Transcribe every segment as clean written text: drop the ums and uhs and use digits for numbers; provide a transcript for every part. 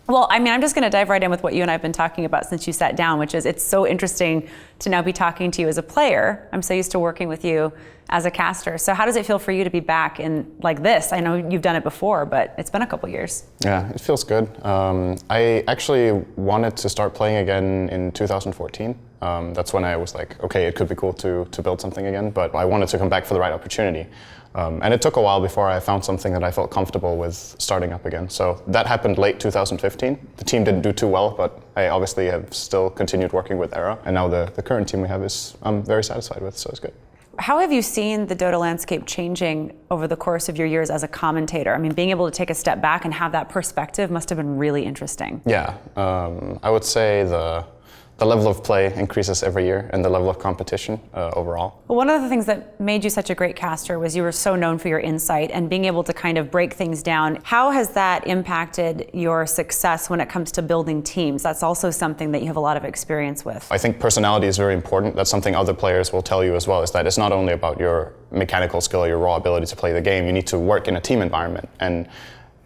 Well, I mean, I'm just going to dive right in with what you and I have been talking about since you sat down, which is it's so interesting to now be talking to you as a player. I'm so used to working with you as a caster. So how does it feel for you to be back in like this? I know you've done it before, but it's been a couple years. Yeah, it feels good. I actually wanted to start playing again in 2014. That's when I was like, okay, it could be cool to build something again, but I wanted to come back for the right opportunity. And it took a while before I found something that I felt comfortable with starting up again. So that happened late 2015. The team didn't do too well, but I obviously have still continued working with Era. And now the current team we have is I'm very satisfied with, so it's good. How have you seen the Dota landscape changing over the course of your years as a commentator? I mean, being able to take a step back and have that perspective must have been really interesting. Yeah, I would say the level of play increases every year and the level of competition overall. Well, one of the things that made you such a great caster was you were so known for your insight and being able to kind of break things down. How has that impacted your success when it comes to building teams? That's also something that you have a lot of experience with. I think personality is very important. That's something other players will tell you as well, is that it's not only about your mechanical skill, your raw ability to play the game. You need to work in a team environment. And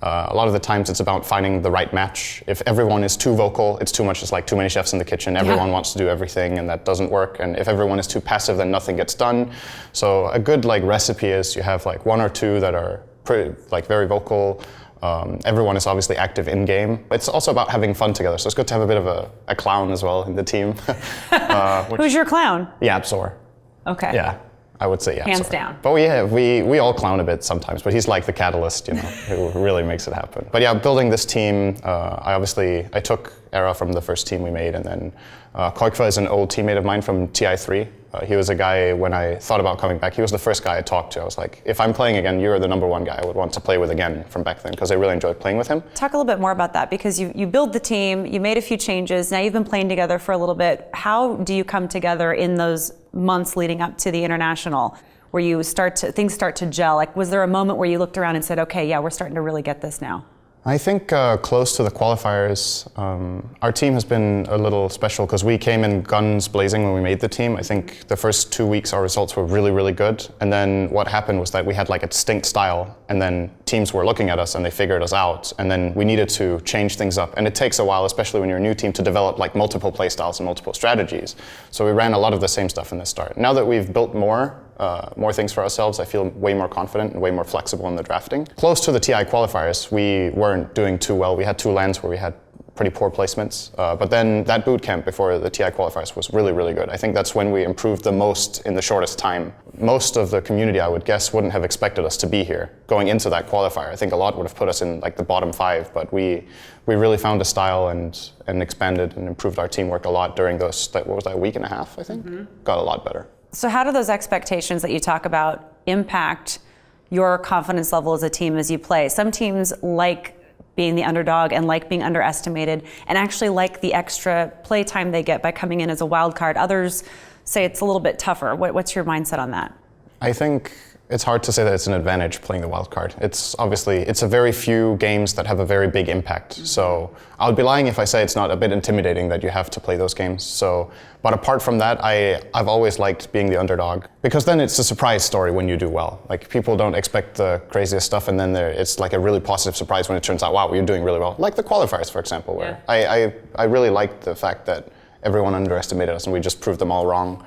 a lot of the times it's about finding the right match. If everyone is too vocal, it's too much. It's like too many chefs in the kitchen. Everyone wants to do everything, and that doesn't work. And if everyone is too passive, then nothing gets done. So a good recipe is you have one or two that are pretty, very vocal. Everyone is obviously active in game. It's also about having fun together. So it's good to have a bit of a clown as well in the team. Who's your clown? Yeah, Absor. Okay. Yeah. I would say, yeah. Hands down. But we all clown a bit sometimes, but he's like the catalyst, who really makes it happen. But yeah, building this team, I took Era from the first team we made, and then Koikva is an old teammate of mine from TI3. He was a guy, when I thought about coming back, he was the first guy I talked to. I was like, if I'm playing again, you're the #1 guy I would want to play with again from back then, because I really enjoyed playing with him. Talk a little bit more about that, because you build the team, you made a few changes, now you've been playing together for a little bit. How do you come together in those months leading up to the international, where things start to gel? Was there a moment where you looked around and said, okay, yeah, we're starting to really get this now? I think close to the qualifiers, our team has been a little special because we came in guns blazing when we made the team. I think the first 2 weeks our results were really, really good. And then what happened was that we had a distinct style, and then teams were looking at us and they figured us out. And then we needed to change things up. And it takes a while, especially when you're a new team, to develop multiple play styles and multiple strategies. So we ran a lot of the same stuff in the start. Now that we've built more things for ourselves, I feel way more confident and way more flexible in the drafting. Close to the TI qualifiers, we weren't doing too well. We had 2 lands where we had pretty poor placements. But then that boot camp before the TI qualifiers was really, really good. I think that's when we improved the most in the shortest time. Most of the community, I would guess, wouldn't have expected us to be here going into that qualifier. I think a lot would have put us in the bottom 5, but we really found a style and expanded and improved our teamwork a lot during those, a week and a half, I think? Mm-hmm. Got a lot better. So how do those expectations that you talk about impact your confidence level as a team as you play? Some teams like being the underdog and like being underestimated and actually like the extra play time they get by coming in as a wild card. Others say it's a little bit tougher. What's your mindset on that? I think it's hard to say that it's an advantage playing the wild card. It's a very few games that have a very big impact. Mm-hmm. So I would be lying if I say it's not a bit intimidating that you have to play those games. But apart from that, I've always liked being the underdog, because then it's a surprise story when you do well. People don't expect the craziest stuff, and then it's a really positive surprise when it turns out, wow, you're doing really well. Like the qualifiers, for example, where I really liked the fact that everyone underestimated us and we just proved them all wrong.